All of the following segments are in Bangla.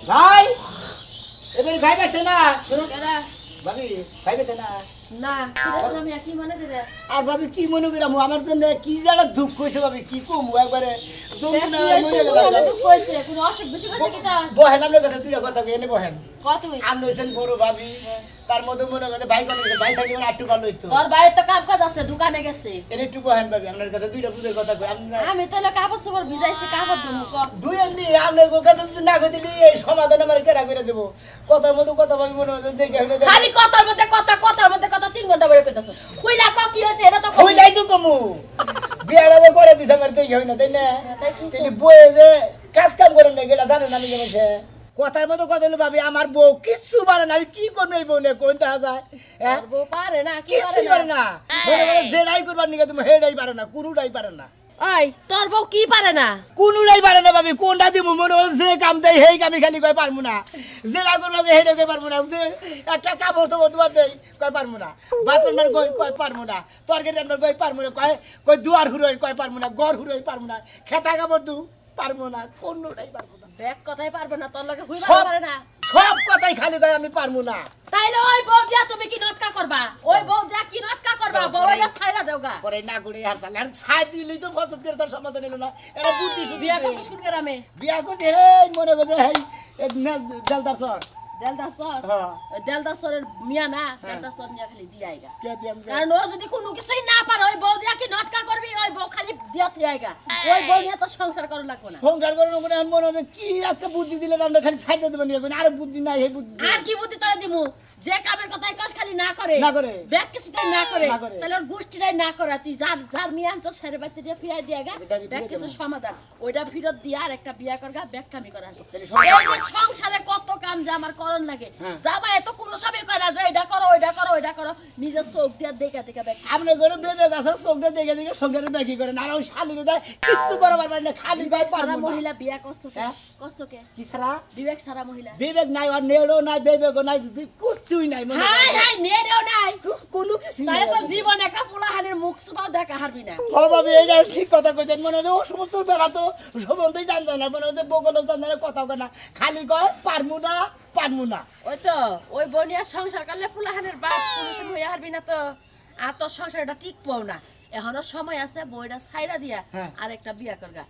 ভাই এবারে ভাই বাইতে না শুনো কেডা ভাবি ভাই বাইতে না না কিরে আমি কি মনে দিলে আর ভাবি কি মনে কইরাম আমার জন্য কি জানা দুঃখ হইছে ভাবি কি কমু একবারে যন্ত্রণা মরে গেল দুঃখ হইছে কোন অসুখ বিসুখ আছে কি তা বহেন আপনার কথা তুই কথা কই এনে বহেন কত হই আন হইছেন বড় ভাবি তার মধ্যে মনে করে ভাই কোন ভাই থাকলে আর একটু ভালো হইতো তোর ভাই তো কাম কাজ আছে দোকানে গেছে এনে একটু বহেন ভাবি আপনার কাছে দুইটা বুঝের কথা কই আমি তাহলে কাপড় সবর ভিজাইছি কাপড় দেবো ক দুই এমনি আপনার কাছে যদি না কই দিলি এই সমাধান আমার কেরা করে দেব কথার মধ্যে কথা ভাবি মনে হচ্ছে দেখে হইলে খালি কথার মধ্যে কথা 3 ঘন্টা বলে কইতাছ কইলা ক কি হইছে এটা তো কইলাই তো কমু বিয়াটা যে করে দিছ আমার দেখে হই না তাই না তাই কি তিনি বয়ে যে কাজ কাম করে না গেলা জানে না নিজে বসে কথার মতো কথা হলো ভাবি আমার বউ কিচ্ছু পারে না আমি কি করবো এই বউ নিয়ে কোন দেখা যায় হ্যাঁ বউ পারে না কি কিচ্ছু পারে না মনে করে যেটাই করবার নিকে তুমি হেডাই পারে না কোনোটাই পারে না ওই তোর বউ কি পারে না কোনোটাই পারে না ভাবি কোনটা দিব মনে হয় যে কাম দেয় সেই কামই খালি কয় পারবো না যেটা করবো হেডে কয় পারবো না যে একটা কাপড় তোমার তোমার দেয় কয় পারবো না ভাত রান্নার কয় পারবো না তরকারি রান্নার কয় পারবো না কয় দুয়ার হুরোই কয় পারবো না গড় হুরোই পারবো না খেতা কাপড় দু পারবো না কোনোটাই পারবো না ব্যাগ কথাই পারবে না তোর লাগে হইবা সব পারে না সব কথাই খালি কয় আমি পারবো না তাইলে ওই বউ দিয়া তুমি কি নটকা করবা ওই বউ দিয়া কি নটকা করবা বউয়া ছাইরা দেওগা পরে না করে আর সালা আর ছাই দিলেই তো ফসল করে তার সমাধান হলো না এটা বুদ্ধি শুদ্ধি বিয়া করছিস কোন গ্রামে বিয়া করছে হেই মনে করছে হেই জলদার সর দেলদাসর হ্যাঁ দেলদাসরের মিয়া না দেলদাসর মিয়া খালি দিয়াইগা কে দিয়াম কারণ ও যদি কোনো কিছুই না পারে ওই বউ দিয়া কি নটকা করবি ওই বউ খালি দিয়া থিয়াইগা ওই বউ নিয়ে তো সংসার করা লাগবে না সংসার করে মনে হয় মনে হচ্ছে কি একটা বুদ্ধি দিলে আমরা খালি সাইডে দেবেন আর বুদ্ধি নাই এই বুদ্ধি আর কি বুদ্ধি তোরা দিমু যে কামের কথাই কাজ খালি না করে না করে ব্যাগ কিছুটাই না করে না করে। তাহলে ওর গোষ্ঠীটাই না করে তুই যার যার মিয়া আনছ সেরে বাড়িতে দিয়ে ফিরাই দিয়াগা এটাকে ব্যাগ ফিরাই কিছু দেবো। সমাধান ওইটা ফিরত দিয়া আর একটা বিয়া করগা ব্যাগ কামি করা তাহলে এই যে সংসারে কত কাম যে আমার করণ লাগে হ্যাঁ। যাবা এত কোনো সবই কয় না যে এটা করো ওইটা করো ওইটা করো নিজের চোখ দিয়া দেখা দেখা ব্যাগ আপনি করে বেবে গাছে চোখে দেখে দেখে সংসারে ব্যাকি করেন আর ওই শালিরে দেয় কিচ্ছু করাবার পারে না খালি গায়ে সারা পারবো না মহিলা বিয়া কষ্ট কে হ্যাঁ? কষ্ট কে কি ছাড়া বিবেক সারা মহিলা বিবেক নাই আর নেড়ো নাই বিবেকও নাই কিচ্ছুই নাই মনে হাই হাই নেড়েও নাই কোনো কিছু তাই তো জীবন একা পোলাহানের মুখ সুবাও দেখা হারবি না ভাবি এইটা ঠিক কথা কইতেন মনে হচ্ছে ও সমস্ত ব্যাপার তো সম্বন্ধেই জানতো না মনে হচ্ছে বগলও জানতো না কথা কয় না খালি কয় পারবো না ওই তো ওই বনিয়া সংসার করলে পোলাহানের বাপ পুরুষের হইয়া হারবি না তো আর তোর সংসারটা ঠিক পাও না এখনো সময় আছে বইটা ছাইরা দিয়া হ্যাঁ। আর একটা বিয়া করগা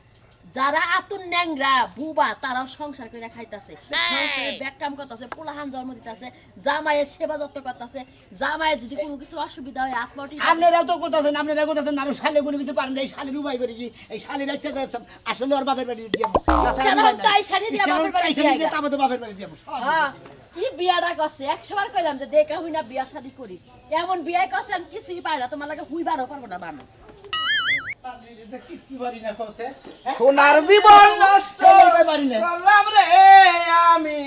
যারা আতুন ন্যাংরা বুবা তারাও সংসার করে খাইতাছে সংসারে ব্যাগ কাম করতেছে পোলাহান জন্ম দিতেছে জামাইয়ের সেবা যত্ন করতেছে জামাইয়ের যদি কোনো কিছু অসুবিধা হয় আত্মটি আপনারাও তো করতেছেন আরো শালে কোনো কিছু পারেন না এই শালির উপায় করে কি এই শালির আসলে ওর বাপের বাড়ি দিয়ে তাই শাড়ি দিয়া বাপের বাড়ি দিয়া আমাদের বাপের বাড়ি দিয়ে হ্যাঁ, কি বিয়াটা করছে 100 বার কইলাম যে দেখা হই না বিয়া শাদি করিস এমন বিয়া করছে আমি কিছুই পাই না তোমার লাগে হুইবারও পারবো না বানো সোনার জীবন নষ্ট পারি না করলাম রে আমি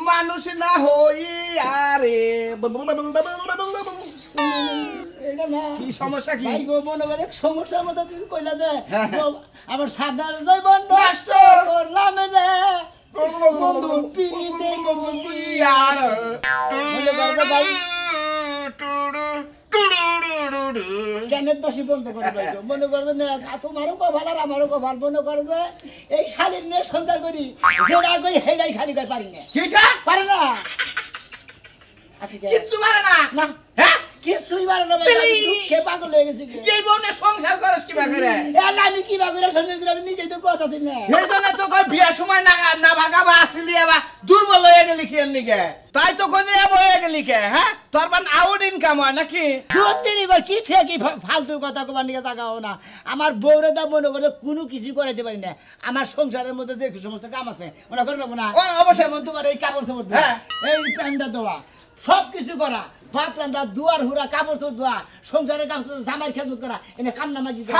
মানুষ না হই আরে এটা না কি সমস্যা কি ভাই গো মনে করে সমস্যার মধ্যে তুই কইলা যে হ্যাঁ, হ্যাঁ। আমার সাদা জৈবন নষ্ট করলাম রে বন্ধু পিড়িতে বন্ধু আর মনে করে যে ভাই ক্যানেট বাসি বন্ধ করে ভাই গো। মনে করে যে না তোমারও কভাল আর আমারও কভাল মনে করে যে এই শালীর নিয়ে সঞ্চার করি যেটা কই হেডাই খালি কই পারি না কিসা পারে না আসি কিচ্ছু পারে না না হ্যাঁ কিছুই পারে না ভাই আমি দুঃখে পাগল হয়ে গেছি এই বনে সংসার করস কি বাগরে এলা আমি কি বাগুরা সঙ্গে আমি নিজেই তো কথা দিই না এই জন্য তো কই বিয়া সময় না না ভাগাবা আসলি আবার দুর্বল হয়ে গেলি কি নিকে তাই তো কোন হয়ে গেলি কে হ্যাঁ তোর বান আউট ইনকাম হয় নাকি দুই করে কি থেকে কি ফালতু কথা কবার নিয়ে জাগাও না আমার বউরে দা মনে করে কোনো কিছু করাইতে পারি না আমার সংসারের মধ্যে যে সমস্ত কাম আছে মনে করে নেবো না ও, অবশ্যই। যেমন তোমার এই কাপড় চোপড় ধোয়া হ্যাঁ। এই প্যান্টটা দেওয়া সব কিছু করা ভাত রান্ধা দুয়ার হুরা কাপড় চোপড় ধোয়া সংসারের কাম জামাই খেদমত করা এনে কান্না মাগি করা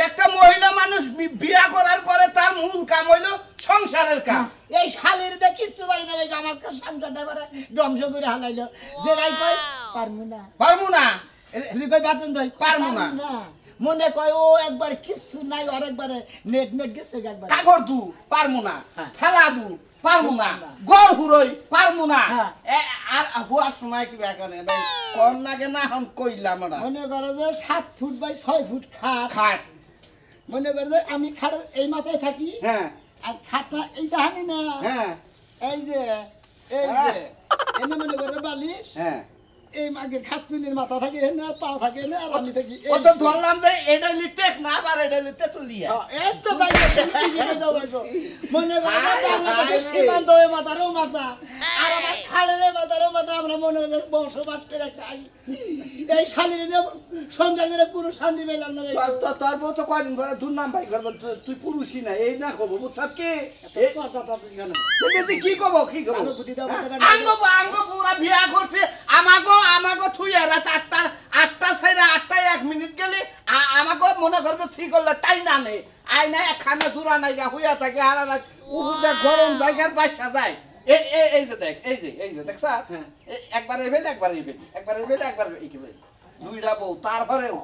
একটা মহিলা মানুষ বিয়া করার পরে তার মূল কাম হইলো সংসারের কাম এই শালের দা কিচ্ছু পারি না ভাই আমার সংসারটা করে ধ্বংস করে হালাইলো যে রাই কই পারমু না পারবো না তুই কই বাতন দই পারমু না। মনে কয় ও একবার কিচ্ছু নাই আর একবারে নেট গেছে একবার কাপড় দু পারবো না হ্যাঁ। খেলা দু পারবো না না। গড় হুরই পারবো না হ্যাঁ। আর হওয়ার সময় কি ব্যাকানে ভাই কোন নাগে না হন কইলাম না মনে করে যে 7 ফুট বাই 6 ফুট খাট খাট মনে করে যে আমি খাট এই মাথায় থাকি হ্যাঁ আর খাটটা এই জানি না হ্যাঁ এই যে এনে মনে করে বালিশ হ্যাঁ এই মাগের খাসিনের মাথা থাকে না পা থাকে না আর আমি থাকি ও তো ধরলাম যে এটা লিটেক না আবার এটা লিটে তুলিয়া এই তো ভাই মনে করে বাংলাদেশের সীমান্ত হয়ে মাথারও মাথা আর আমার খালের মাথারও মাথা আমরা মনে হলো বসবাস করে খাই এই শালির সংসার করে কোনো শান্তি পেলাম না ভাই তোর বউ তো কয়দিন পরে দুর্নাম ভাই করবো তুই পুরুষই না এই না করবো বুঝছাস কি তুই কি করবো কি করবো আঙ্গ পুরা বিয়া করছে আমাকে থুই রাত 8টা ছাইরা 8টায় 1 মিনিট গেলে আমাকে মনে করছে ঠিক করলে টাই না নেই আই না খানা চূড়া নাই গা হইয়া থাকে আর উপরে গরম জায়গার বাসা যায় এই যে দেখ এই যে দেখ স্যার একবার এবেল একবার দুইটা বউ তারপরেও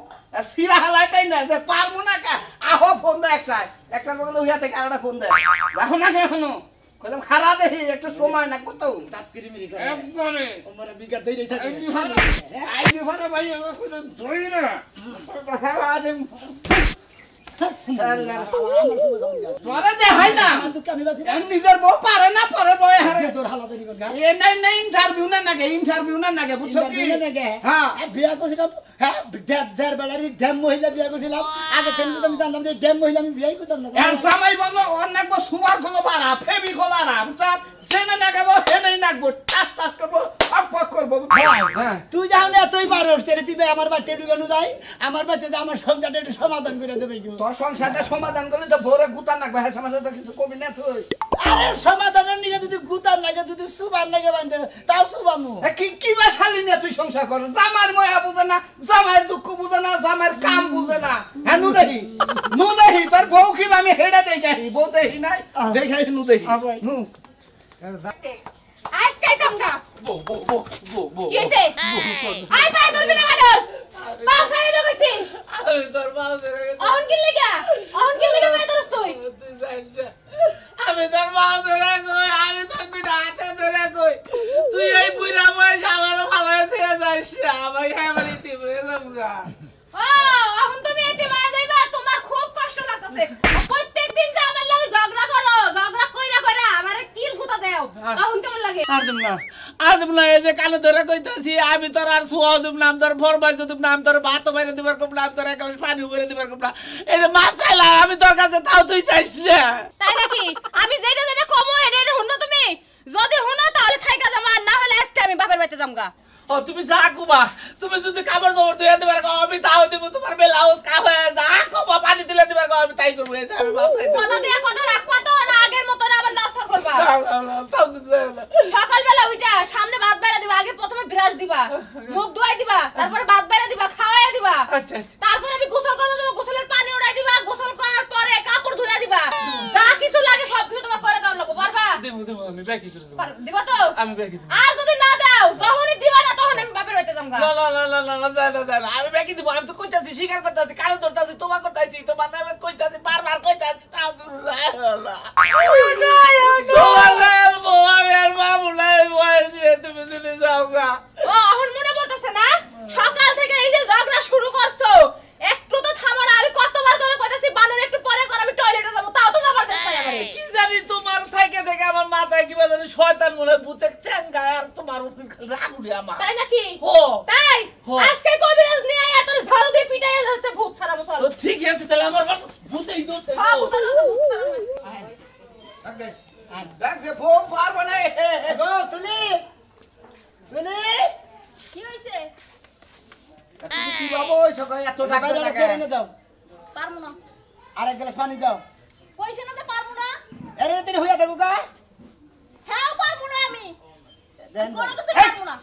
সিরা হালাইটাই না যে পারবো না কা আহো ফোন দেয় একটা বলে হইয়া থেকে আরেকটা ফোন দেয় রাখো না কেন কইলাম খারা দেখি একটু সময় না কত দাঁতকিরি মিরি করে একবারে ওমরা বিগার দেই থাকে আই বিফারে ভাই কইলাম ধই না আজ তোরা যে হাই না নিজের বউ পারে না পরে বউ হারে তোর হালাত এরকম না এ নাই ইন্টারভিউ না নাগে বুঝছো কি হ্যাঁ বিয়া করছিলাম হ্যাঁ দেড় বেলারই ড্যাম মহিলা বিয়া করছিলাম আগে থেকে আমি জানতাম যে ড্যাম মহিলা আমি বিয়াই করতাম না আর জামাই বললো অনেক সুপার খোলো পারা ফেবি খোলারা বুঝছো সেনে নাগাবো হেনেই নাগবো টাস করবো ফক করবো তুই যাও না তুই পারস তেরে তুই আমার বাড়িতে ঢুকানো যাই আমার বাড়িতে আমার সংসারটা একটু সমাধান করে দেবে কেউ তোর সংসারটা সমাধান করলে তো ভোরে গুতা নাকবে হ্যাঁ সমাজে তো কিছু কবি না তুই আরে সমাধানের নিয়ে যদি গুতার লাগে যদি সুবান লাগে বান্ধে তাও সুবামু কি বা শালি নিয়ে তুই সংসার কর জামার ময়া বুঝে না জামার দুঃখ বুঝে না জামার কাম বুঝে না হ্যাঁ নু দেখি তোর বউ কি আমি হেডা দেখাই বউ দেখি নাই দেখাই নু দেখি নু আজকে সামগা বউ কি হইছে আই পাই করবি না মানে পাছাই লগেছি আমি তোর বউ ধরে অন কি লাগা পাই ধরছ তুই আমি তোর বউ ধরে কই আমি তোর দুইটা হাতে ধরে কই তুই এই পুরা বয়স আমার ভালো থেকে যাইস না আমাকে আমার ইতি বলে যাবগা ও এখন তুমি এতে মায়া যাইবা তোমার খুব কষ্ট লাগতেছে প্রত্যেকদিন যে আমার লাগে ঝগড়া কইরা আমারে কিল গুতা দাও এখন কেমন লাগে আর দেব না এই যে কানে ধরে কইতাছি আমি তোর আর সুয়া দেব না তোর ভরবাই দেব না তোর ভাত বাইরে দিবার কম না তোর এক গ্লাস পানি বাইরে দিবার কম না এই যে মাছ চাইলা আমি তোর কাছে তাও তুই চাইছ না তাই নাকি আমি যেটা কমো এটা হুনো তুমি যদি হুনো তাহলে থাইকা যাবা না হলে আজকে আমি বাপের বাড়িতে যামগা ও তুমি যা কুবা তুমি যদি কাপড় দৌড় দিয়ে দিবার কম আমি তাও দিব তোমার ব্লাউজ কাপড় যা কুবা পানি দিলে দিবার কম আমি তাই করব এই যে আমি মাছ চাইতে কথা রাখবা তো না আগের মত না আবার নরসর করবা তাও দিতে না সকালবেলা উঠা সামনে ভাত বাইরা দিবা আগে প্রথমে ব্রাশ দিবা মুখ ধোয়াই দিবা তারপরে ভাত বাইরা দিবা খাওয়াইয়া দিবা আচ্ছা তারপরে আমি গোসল করব যাব গোসলের পানি উড়াই দিবা গোসল করার পরে কাপড় ধুইয়া দিবা যা কিছু লাগে সব কিছু তোমার করে দাও লাগবে পারবা দেব আমি বাকি করে দেব দিবা তো আমি বাকি দেব আর যদি না দাও যখনই দিবা না তখন আমি বাপের বাড়িতে যামগা না জানা আমি বাকি দিব আমি তো কইতাছি স্বীকার করতেছি কারণ ধরতাছি তোমার করতেছি তোমার নামে কইতাছি বারবার কইতাছি তাও তুমি যদি যাও গা ও এখন মনে পড়তেছে না সকাল থেকে এই যে ঝগড়া শুরু করছো একটু তো থামো না আমি কতবার করে কইতাছি বানর একটু পরে কর আমি টয়লেটে যাব তাও তো যাবার চেষ্টা করে কি জানি তোমার থেকে আমার মাথায় কি জানি শয়তান মনে ভূতে চেঙ্গা আর তোমার উপর রাগ উঠে আমার তাই নাকি হো তাই হো। আজকে কবিরাজ নিয়ে আয়া তোর ঝাড়ু দিয়ে পিটাইয়া যাচ্ছে ভূত ছাড়া মুসল তো ঠিক আছে তাহলে আমার ভূতেই ধরতে হ্যাঁ ভূত যাচ্ছে ভূত ছাড়া দেখ যে বউ পারবো না গো তুলি কি হইছে তুমি কি বাবু ওই সকাল এত টাকা বাইরে ছেড়ে এনে দাও পারমু না আর এক গ্লাস পানি দাও কইছে না যে পারমু না এর তেলে হইয়া দেবো গা হ্যাঁ পারমু না আমি দেন কোনো কিছু পারমু না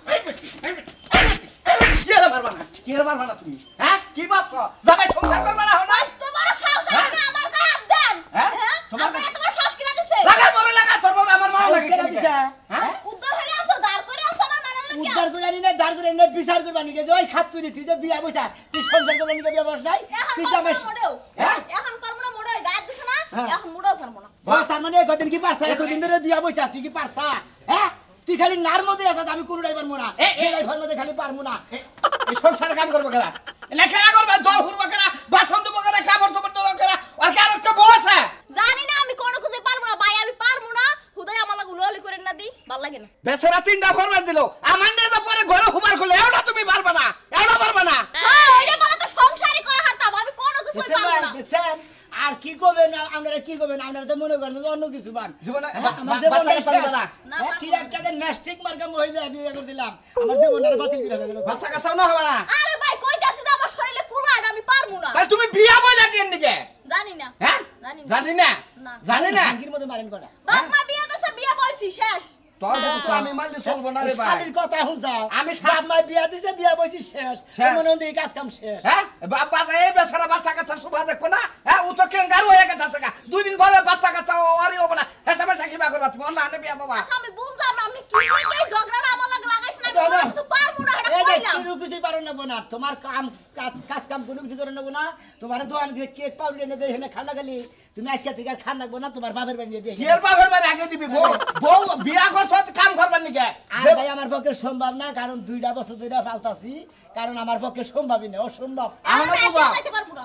কি আর পারবা না তুমি হ্যাঁ কি ভাবছো জামাই সংসার করবা না হলো তোমার সাহস আছে আমার গায়ে হাত দেন হ্যাঁ? তোমার তোমার সাহস কিনা দিছে লাগা মরে লাগা তোর বাবা আমার মারা লাগে কেন দিছা হ্যাঁ উদ্ধার হয়ে আছো দাঁড় করে আছো আমার মানার লাগে উদ্ধার করে আনি না দাঁড় করে এনে বিচার করবা নিকে যে ওই খাত তুই যে বিয়া বইছা তুই সংসার করবা নিকে বিয়া বস নাই তুই জামাই হ্যাঁ এখন পারমু না মোড়ে গায়ে দিছে না এখন মোড়েও পারমু না ও তার মানে কতদিন কি পারছা এতদিন ধরে বিয়া বইছা তুই কি পারছা হ্যাঁ তুই খালি নার মধ্যে আছিস আমি কোন ড্রাইভার মোনা এই ড্রাইভার মধ্যে খালি পারমু না এই সংসারে কাম করবে কেরা এলা কেরা করবে দল হুরবা কেরা বাসন দেবো কেরা কাপড় তোপড় তোলা কেরা আর কার একটা বউ আছে জানি না আমি কোনো কিছু পারমু না ভাল লাগে না বেচারা 3টা ফরমাস দিল আমার নিয়ে যা পরে ঘরে হুবার খুলে এওটা তুমি পারবা না এওটা পারবা না হ্যাঁ ওইটা বলা তো সংসারই করা হারতাম আমি কোনো কিছুই পারবো না দেখছেন আর কি করবেন আপনারা কি করবেন আপনারা তো মনে করেন যে অন্য কিছু বান জীবনে আমার জীবনটা বাচ্চা কাচ্চা না না, কি একটা যে নেস্টিক মার্কা মহিলা বিয়ে করে দিলাম আমার জীবনটা বাতিল করে দিলাম বাচ্চা কাচ্চাও না হবে না আরে ভাই কইতাছি যে আমার শরীরে কুলাট আমি পারবো না তাই তুমি বিয়া বইলা কেন নিকে জানি না হ্যাঁ জানি না। জানি না না। জানি না ভাঙ্গির মধ্যে মারেন কটা বাপ মা বিয়ে দিছে বিয়ে বইছি শেষ তোর তো আমি মানলে চলবো না রে ভাই শালির কথা শুনছাও আমি বাপ মা বিয়া দিছে বিয়া বইছি শেষ শেষ। মনে হয় কাজ কাম শেষ হ্যাঁ বাবা এই বেচারা বাচ্চা কাচ্চা সুবা দেখো না হ্যাঁ ও তো কেঙ্গার হয়ে গেছে টাকা 2 দিন পরে বাচ্চা কাচ্চা ওরই হবে না এসএমএস কিবা করবা তুমি অন্য আনে বিয়া বাবা আচ্ছা আমি বুঝলাম না আপনি কি লাগে ঝগড়া আমার লাগে লাগাইছ না আমি কোনো কিছু পারবো না এটা এই যে কইলাম কোনো কিছুই পারো না বোনা তোমার কাজ কাম কোনো কিছু করে নেবো না তোমার দোকান দিয়ে কেক পাউডার এনে দেয় এখানে খানা খালি তুমি আজকে থেকে আর খান রাখবো না তোমার বাপের বাড়ি নিয়ে দিয়ে কি এর বাপের বাড়ি আগে দিবি বউ বিয়া করছ কাম করবার নিকে আর ভাই আমার পক্ষে সম্ভব না কারণ 2টা বছর ধরে ফালতাছি কারণ আমার পক্ষে সম্ভবই না অসম্ভব আমার আমি বাবা যাইতে পারবো না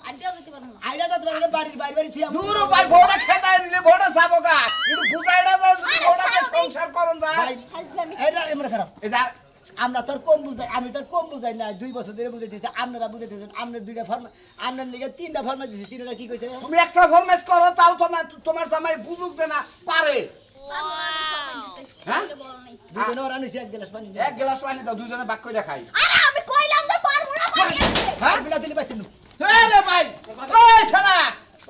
আইডিয়া দিতে পারবো না আইডা তো তোমার বাড়ি বাড়ি থিয়া দূর ভাই বউটা খেতায় নিলে বউটা সাবকা একটু বুঝাইডা দাও যদি বউটাকে সংসার করন যায় ভাই এটা এমন খারাপ এটা আমরা তোর কম বুঝাই আমি তোর কম বুঝাই না 2 বছর ধরে বুঝাইতেছি আপনারা বুঝাইতেছেন আপনার 2টা ফর্মা আপনার নিকে 3টা ফর্মা দিছি 3টা কি কইছে তুমি একটা ফরমাইশ করো তাও তোমার জামাই বুঝুক যে না পারে হ্যাঁ দুজনে ওরা নিছে এক গ্লাস পানি এক গ্লাস পানি দাও দুজনে ভাগ করে খাই আরে আমি কইলাম যে পারবো না পারি হ্যাঁ বিলা দিলি পাইছিনু রে ভাই ওই শালা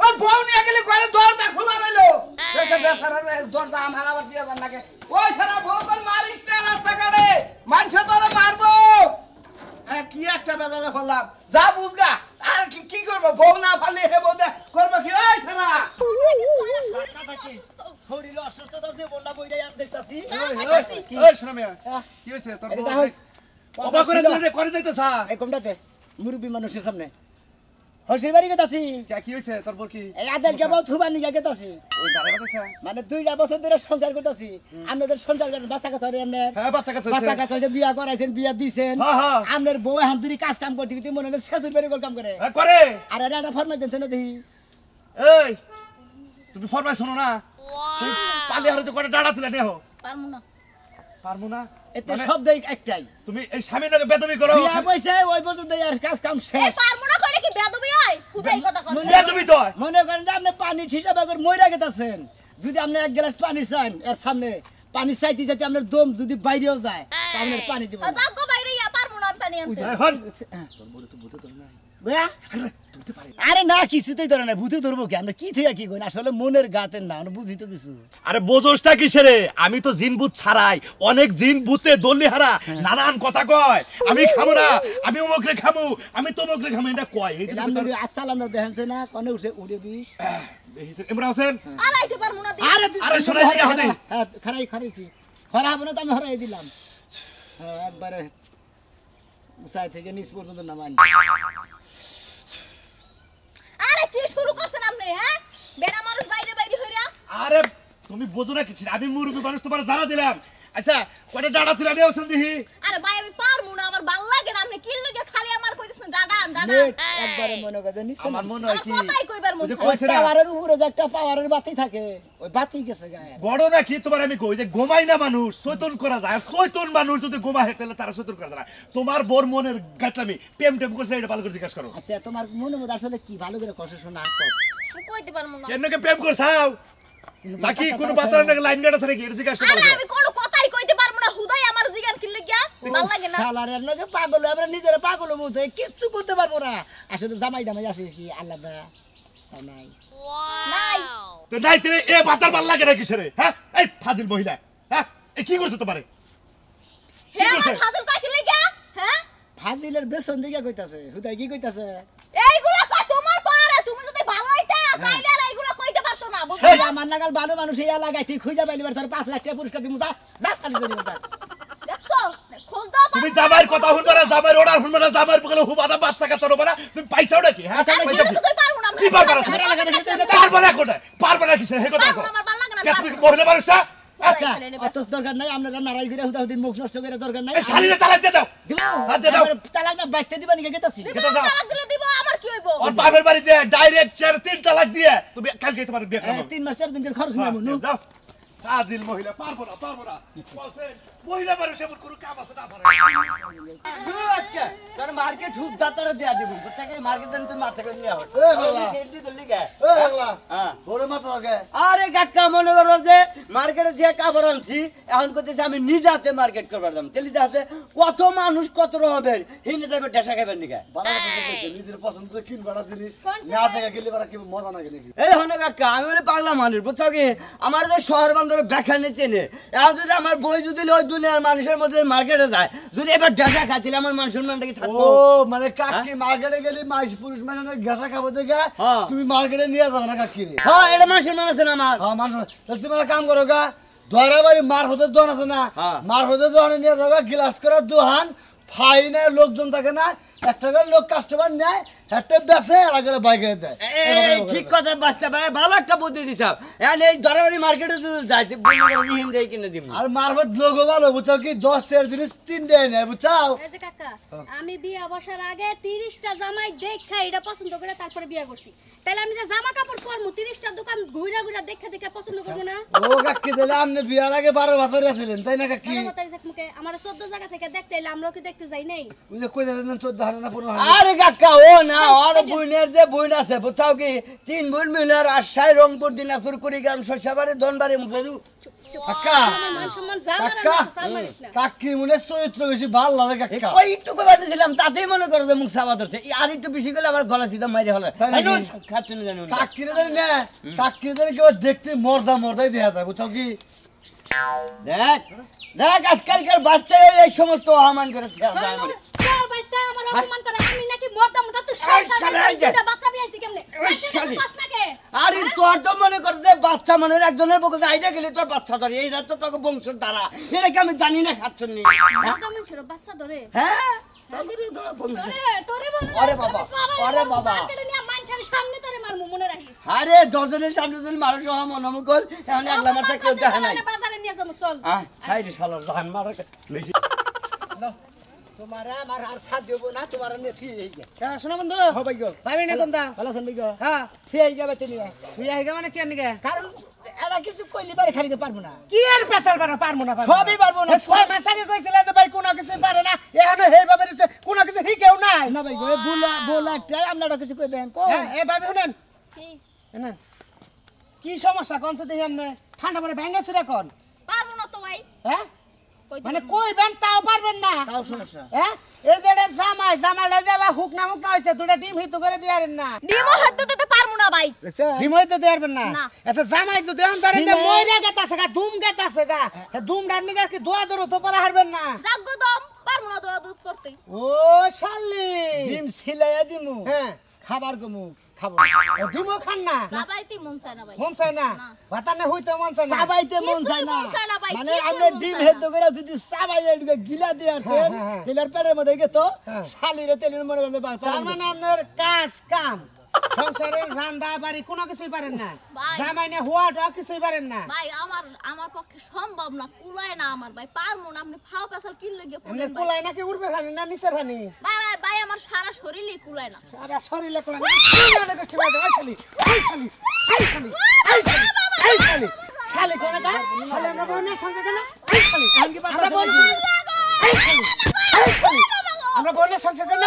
ওই বউ নিয়ে গেলে কইরে দরজা খোলা রইলো দেখে বেচারা দরজা আমার আবার দিয়ে যান নাকি ওই শালা বউ কই মারিস না রাস্তা কাটে মানুষে তোরে মারবো কি একটা বেজালে ফেললাম যা বুঝগা আর কি করবো বউ না ফালি হে বউ দে করবো কি ওই শালা শরীর অসুস্থ তোর যে বন্যা বইরা দেখতাছি ওই শোনা মিয়া কি হইছে তোর এটা বউ অবাক করে দূরে করে যাইতেছ এই কোনটাতে মুরব্বী মানুষের সামনে হসির বাড়ি গেতাছি কি হইছে তোর বউ কি এই আদেল কে বাউ থুবা নিগা গেতাছি ওই দাঁড়া বাতাইছে মানে 2টা বছর ধরে সংসার করতেছি আপনাদের সংসার করেন বাচ্চা কাচ্চা এমনি হ্যাঁ বাচ্চা কাচ্চা বাচ্চা হইছে কাচ্চা বিয়া করাইছেন বিয়া দিছেন হ্যাঁ, হ্যাঁ। আপনার বউ এখন দুরি কাজ কাম করতে কিন্তু মনে হয় সেজুর বাড়ি কাম করে হ্যাঁ করে আর এটা ফরমাই দেন না দেখি এই তুমি ফরমাই শোনো না তুই পালি হারে তো করে ডাড়া তুলে নেও পারবো না পারমু না এতে মানে শব্দ একটাই তুমি এই স্বামীর নাকি বেদবি করো বিয়া কইছে ওই পর্যন্ত আর কাজ কাম এই শেষ পারবো না কইলে কি বেদবি হয় খুদাই কথা কথা বেদবি তো মনে করেন যে আপনি পানি ঠিসা বাগর মইরা গেতাছেন যদি আপনি এক গ্লাস পানি চান এর সামনে পানি চাইতে যাতে আপনার দম যদি বাইরেও যায় তা আপনার পানি দিব না। যাও গো বাইরে ইয়া পারবো না পানি আনতে এখন বুঝা? আরে না কিছুতেই ধরে না ভূতে ধরবো কি আমরা কি থেকে কি করি আসলে মনের গাতের না আমরা বুঝি তো কিছু আরে বোঝোসটা কিসেরে আমি তো জিন ভূত ছাড়াই অনেক জিন ভূতে দল্লি হারা নানান কথা কয় আমি খাবো না আমি অমুকরে খাবো আমি তমুকরে খাবো এটা কয় এই জন্য তো আসালাম দেখেন না কনে উঠে উড়ে দিস ইমরান হোসেন আর আইতে পারবো না আরে আরে শোনাই দিকে হাতে। হ্যাঁ খারাইছি খারাপ না তো আমি হরাই দিলাম হ্যাঁ একবারে উঁচাই থেকে নিচ পর্যন্ত নামাই আরে কি শুরু করছেন আপনি হ্যাঁ বেড়া মানুষ বাইরে বাইরে হইরা আরে তুমি বোঝো না কিছু আমি মুরব্বী মানুষ তোমার জানা দিলাম আচ্ছা কয়টা ডাড়া তুলে নিয়ে আসেন দেখি আরে ভাই আমি পারবো না আমার ভালো লাগে না আপনি কি লগে খালি আমার কইতেছেন ডাডান ডাডান নেট একবারে মনে করে নিচে আমার মনে হয় কি কথাই কইবার মন ওই যে চায়। কইছে না পাওয়ারের উপরে যে একটা পাওয়ারের বাতি থাকে ওই বাতি গেছে গায়ে গড় নাকি তোমার আমি কই যে ঘুমাই না মানুষ চৈতন করা যায় আর চৈতন মানুষ যদি ঘুমা হয় তাহলে তারা চৈতন করা যায় না। তোমার বোর মনের গাছলামি প্রেম টেম করছে এটা ভালো করে জিজ্ঞাসা করো আচ্ছা তোমার মনে মধ্যে আসলে কি ভালো করে কষ্ট শোনা আমি কইতে পারবো না কেন প্রেম করছাও নাকি কোনো বাতার নাকি লাইন গাড়া থাকে এটা জিজ্ঞাসা আরে করো আমি কোনো কথাই কইতে পারবো না হুদাই আমার জিগান কি লাগিয়া ভালো লাগে না সালারের নাকি পাগল আমরা নিজের পাগল মতো কিচ্ছু করতে পারবো না আসলে জামাই ডামাই আছে কি আল্লাহ দা তাই নাই নাই তো নাই তেরে এ বাতার ভাল লাগে না কিসেরে হ্যাঁ এই ফাজিল মহিলা হ্যাঁ এ কি করছে তোমারে হে আমার করছে? ফাজল কয় কি লাগিয়া হ্যাঁ ফাজিলের বেসন দিকে কইতাছে হুদাই কি কইতাছে এইগুলা কয় তোমার পারে তুমি যদি ভালো হইতা তাইলে আর এইগুলা কইতে পারতো না বুঝছো এই আমার নাগাল ভালো মানুষ এই এলাকায় ঠিক খুঁজে পাইলিবার তোর 5 লাখ টাকা পুরস্কার দিমু যা যা কালি ধরে যা দেখছো খোঁজ দাও তুমি জামাইয়ের কথা শুনবা না জামাইয়ের অর্ডার শুনবা না জামাইয়ের বগলে হুবাদা বাচ্চা কাচ্চা রবা না তুমি পাইছাও নাকি হ্যাঁ আমি পাইছাও কি? তুই পারবো না কি পারবা না আমার এলাকায় এসে এটা পারবা না কোটা পারবা না কিসের হে কথা পারবো কও না, আমার ভালো লাগে না, কে তুমি পারবো না। মহিলা মানুষটা আচ্ছা অত দরকার নাই আপনারা নারাই করে হুদা মুখ নষ্ট করে দরকার নাই এই শালিরে তালাক দিয়ে দাও দিব হাত দিয়ে দাও তালাক না বাইতে দিবা নিকে গেতাছি দিব, কেটে যাও। তালাক দিলে দিব আমার কি হইব ওর বাপের বাড়িতে ডাইরেক্ট 4-3 তালাক দিয়ে তুমি কালকে তোমার বিয়ে করব 3 মাস 4 দিনের খরচ নিমু নু দাও ফাজিল মহিলা পারবো না বলছেন মহিলা মানুষ এমন কোনো কাম আছে না পারে আজকে তোর মার্কেট হুদ দাতারে দেয়া দিব বুঝছাকে মার্কেট দেন তুই মাথা করে নিয়া হট এ বাবা কেডি দলি গে এ বাবা হ্যাঁ বড় মাথা লাগে আরে কাকা মনে করো যে মার্কেটে যে কাপড় আনছি এখন কইতেছি আমি নিজে হাতে মার্কেট করবার দাম তেলি আছে কত মানুষ কত হবে হিনে যাবে ডেসা খাইবার নিগা বাবা কথা কইছে নিজের পছন্দের কিনবাটা জিনিস না থেকে গেলে বারা কি মজা না গেলে এই হনে কাকা আমি বলে পাগলা মানুষ বুঝছো কি আমার যে শহর বান্ধব ব্যাখ্যানে চেনে এখন যদি আমার বই যদি ওই দুনিয়ার মানুষের মধ্যে মার্কেটে যায় যদি এবার ডেসা খাইলে আমার মান সম্মানটা কি থাকতো ও মানে কাকি মার্কেটে গেলে মাইস পুরুষ মানে ঘাসা খাবো দেখা হ্যাঁ। তুমি মার্কেটে নিয়ে যাবে না কাকি রে হ্যাঁ এটা মান সম্মান আছে না আমার হ্যাঁ মানুষ তাহলে তুমি একটা কাম করো গা ধরাবাড়ি মার হতে দোকান আছে না হ্যাঁ। মার হতে দোকানে নিয়ে যাবে গ্লাস করার দোকান ফাইনের লোকজন থাকে না একটা করে লোক কাস্টমার নেয় একটা বেচে আর করে বাইকে দেয় এই ঠিক কথা বাস্তা ভাই ভালো একটা বুদ্ধি দিছ এখন এই দরাবাড়ি মার্কেটে যদি যাইতে বন্ধ করে হিন দেই কিনে দিব আর মারফত লোকও ভালো বুঝছো কি 10 জিনিস 3 দেয় না বুঝছাও এই যে কাকা আমি বিয়া বসার আগে 30টা জামাই দেখা এটা পছন্দ করে তারপরে বিয়া করছি তাহলে আমি যে জামা কাপড় পরমু 30টা দোকান ঘুরা ঘুরা দেখা পছন্দ করব না ও কাকি দিলে আপনি বিয়ার আগে 12 বছর আছিলেন তাই না কাকি বারো তারিখ মুখে আমার 14 জায়গা থেকে দেখতে এলে আমরাও কি দেখতে যাই নাই ওই যে কই দেন 14 হাজার না 15 হাজার আরে কাকা ও না আর বুইনের যে বুইন আছে বুঝছাও কি তিন বুইন মিলার রাজশাহী রংপুর দিনাজপুর কুড়িগ্রাম শস্যবাড়ি ধনবাড়ি মুখলেদু কাকা আমার মান সম্মান যা কাকা মারা সাল মারিস না কাকির মনে চরিত্র বেশি ভালো লাগে কাকা ওই একটু কবার দিছিলাম তাতেই মনে করো যে মুখ সাবা ধরছে আর একটু বেশি করলে আবার গলা সিধা মাইরে হলে তাই নাকি? খাচ্ছেন জানুন কাকিরে জানি না কাকিরে কেউ দেখতে মর্দাই দেখা যায় বুঝছো কি দেখ দেখ আজকালকার বাচ্চারা এই সমস্ত অপমান করে ছেড়ে যায় মানে তোর বাইস্তা আমার অপমান করে আমি নাকি মরদা মোটা তো সংসার বাচ্চা বিয়াইছি কেমনে পাস নাকে আরে তোর তো মনে কর যে বাচ্চা মনের একজনের বকে আইডা গেলি তোর বাচ্চা ধরে এইটা তো তোকে বংশের দ্বারা এটা কি আমি জানি না খাচ্ছেন নি মরদা মানুষের বাচ্চা ধরে হ্যাঁ তোরে তোর বংশ তোরে বল আরে বাবা, আরে বাবা। মার্কেটে নিয়ে মানুষের সামনে তোরে মারমু মনে রাখিস আরে দশজনের সামনে যদি মানুষ হওয়া মনমুকল এখন একলা মারতে কেউ দেখে নাই বাজারে নিয়ে যাবো চল হাই রে শালা জান মারা বেশি তোমারা আমার আর সাথ দেব না তোমার নে ঠিক হই গে কেন শোনো বন্ধু হো ভাই গো পাবি না কোনটা ভালো আছেন ভাই গো হ্যাঁ ঠিক হই গে বেতে নিয়ে তুই আইগা মানে কি আনিগে কারণ এরা কিছু কইলি বারে খালি পারবো না কি আর পেছাল পারবো না সবই পারবো না। 6 মাস আগে কইছিলে যে ভাই কোনো কিছু পারে না এখন হেইভাবে দিছে কোনো কিছু শিখেও নাই না ভাই গো বলা টাই আপনারা কিছু কই দেন কো হ্যাঁ এ ভাবি শুনেন কি না কি সমস্যা কোন তো দেখি আমনে ঠান্ডা পরে ভেঙ্গে ছিড়ে কোন পারমু না তো ভাই হ্যাঁ কই মানে কইবেন তাও পারবেন না তাও সমস্যা হ্যাঁ এই যে জামাই লই যাবা হুক না হইছে দুটো ডিম হিত করে দিয়ারেন না ডিমো হাত দিতে পারমু না ভাই ডিম হইতে দিয়ারবেন না না। আচ্ছা জামাই যদি অন্তরে যে মইরা গেতাছে গা দুম গেতাছে গা দুম ডার নিগা কি দোয়া দরো তো পারা হারবেন না জাগ্গো দম পারমু না দোয়া দুধ করতে ও শালি ডিম সিলাইয়া দিমু হ্যাঁ খাবার গমু খাবো ডিমও খান না বাবাইতে মন চায় না ভাই মন চাই না ভাতানে হইতে মন চাই না সাবাইতে মন চায় না কিছুই মন চায় না ভাই, মানে কিছুই আমরা মন ডিম চায় হেদ্দ না। করে যদি সাবাই এদিকে গিলা দেয়ার হ্যাঁ, দেন হ্যাঁ, হ্যাঁ। তেলের পেটের মধ্যে গেত হ্যাঁ। শালিরে তেলের মনে করতে তার মানে আপনার কাজ কাম সংসারের রান্না বাড়ি কোনো কিছুই পারেন না ভাই। জামাই না হওয়াটা কিছুই পারেন না ভাই আমার পক্ষে সম্ভব না কুলায় না আমার ভাই পারমু না আপনি ফাও পেছাল কিল লইগে আপনি পড়েন ভাই কোলাই নাকি উড়বে খানি না নিচের খানি ভাই ভাই ভাই আমার সারা শরীরই কুলায় না সারা শরীরে কোলাই না কষ্ট করে ওই শালি এই শালি এই শালি এই শালি এই শালি শালি কোন কা শালি আমরা বোনের সঙ্গে কেন এই শালি আমরা বোনের এই শালি এই শালি আমরা বোনের সঙ্গে কেন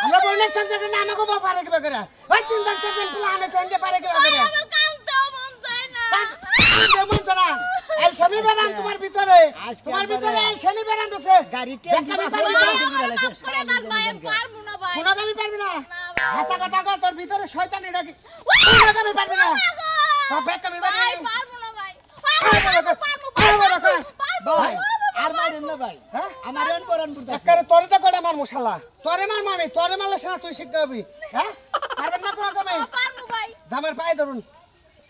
আমরা বোনের সঙ্গে কেন আমাকে বাবা পারে কি করে ওই তিন জন চারজন পোলা আনে সঙ্গে পারে কি করে আমার কাঁদতে মন চায় না যেমন জানা এই শনি বেরাম তোমার ভিতরে আজকে তোমার একবারে- ভিতরে এই শনি বেরাম ঢুকছে গাড়ি দেখতে টেঙ্কি পারবি বাসে না? মাফ করে দাও ভাই পারমু না ভাই কোনো দামি পারবি না ভাই। হাসা কথা কর তোর ভিতরে শয়তানি ডাকি কোনো দামি পারবি না সব ব্যাগ কামি ভাই পারবি না পারমু না ভাই ভাই আর মাইরেন না ভাই হ্যাঁ? আমার এন পরান বুঝতাছে একারে তোরে তো কটা মার মশালা তোরে মার মামি তোরে মারলে সেনা তুই শিখতে হবি হ্যাঁ পারবেন না কোনো দামি পারমু ভাই জামার পায়ে ধরুন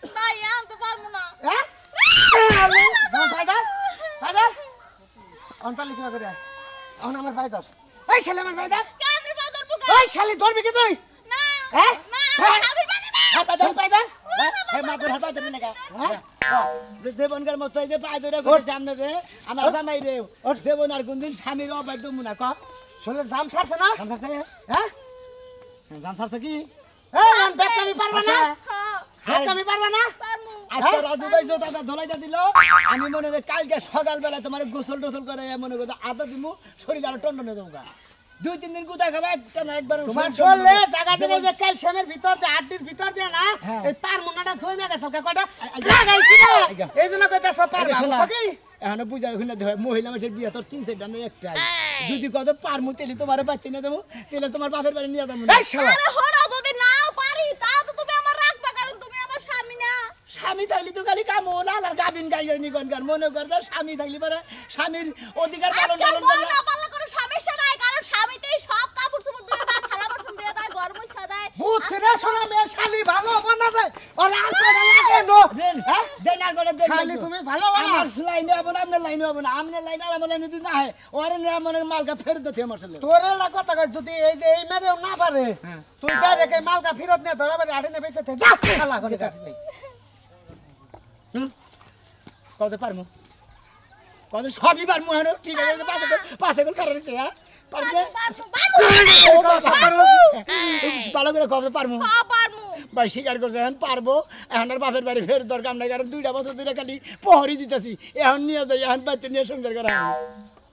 ভাই আমি তো পারমু না হ্যাঁ জামার পায়ে ধর পায়ে ধর অন পালি কি করে এখন আমার পায়ে ধর এই শালি আমার পায়ে ধর কামরি বাদর বুকা ওই শালি ধরবি কি তুই না হ্যাঁ না হ্যাঁ? কামরি বাদর না পায়ে ধর পায়ে ধর হে মা তোর হাতে দিন না হ্যাঁ? দেবনকার মতো এই যে পায় ধরে কইছে আমনে রে আমার জামাই রে দেবন আর কোনদিন স্বামীর অবাধ্য মুনা ক শোলে জাম ছাড়ছে না জানছাছে হ্যাঁ জানছাছে কি এই আমি ব্যাগ কামি পারবে না হ্যাঁ আমি পারবা না আজকে রাজু ভাই যত টাকা ধলাইটা দিল আমি মনে হয় কালকে সকালবেলা তোমার গোসল টোসল করে মনে করতে আদা দিমু শরীর আরো টন্ডনে দেবো 2-3 দিন গুতা খাবা একটা না একবার তোমার চললে জায়গা থেকে যে ক্যালসিয়ামের ভিতর যে হাড্ডির ভিতর যে না এই পার মুন্নাটা জমে গেছে কয়টা লাগাইছি না এইজন্য কইতাছ পারবা বুঝছো কি এখন বুঝা হইনা দেখ মহিলা মানুষের বিয়ে তোর 3-4টা না একটাই যদি কত পারমু তেলি তোমার বাচ্চা নিয়ে দেবো তাহলে তোমার বাপের বাড়ি নিয়ে যাবো এই শালা আরে হড়ো যদি নাও পারি তাও তো তুমি আমার রাখবা কারণ তুমি আমার স্বামী না স্বামী থাকলে তো খালি কাম হল আর গাবিন গাই যায়নি কোনকার মনে কর যে স্বামী থাকলে পরে স্বামীর অধিকার পালন আজকাল পালন বউ না পালন কোনো সমস্যা নাই কারণ স্বামীতেই সব কাপড় চোপড় ধুয়ে দেয় থালা বাসন ধুয়ে দেয় ঘর মুছা দেয় বুঝছি রে শোনা মেয়ে শালি ভালো বানা দেয় ওরে আনতে লাগে নো হ্যাঁ দেন আর করে দেন খালি তুমি ভালো বানা আমার লাইনে হবে না আপনার লাইনে হবে না আপনার লাইনে আর আমার লাইনে যদি না হয় ওরে না মনে মালকা ফেরত দিতে আমার সাথে তোরে লা কথা কই যদি এই যে এই মেরেও না পারে তুই ডাইরেক্ট এই মালকা ফেরত নে ধরা বাড়ি আড়ে নে বেঁচে থে যা শালা করে কাছে ভাই কত পারমু কত সবই পারমু হ্যাঁ ঠিক আছে পাঁচে গোল কারণ হ্যাঁ পারবে ভালো করে কত পারমু ভাই স্বীকার করছে এখন পারবো এখন আর বাপের বাড়ি ফের দরকার নাই কারণ 2টা বছর ধরে খালি প্রহরী দিতেছি এখন নিয়ে যাই এখন বাড়িতে নিয়ে সংসার করা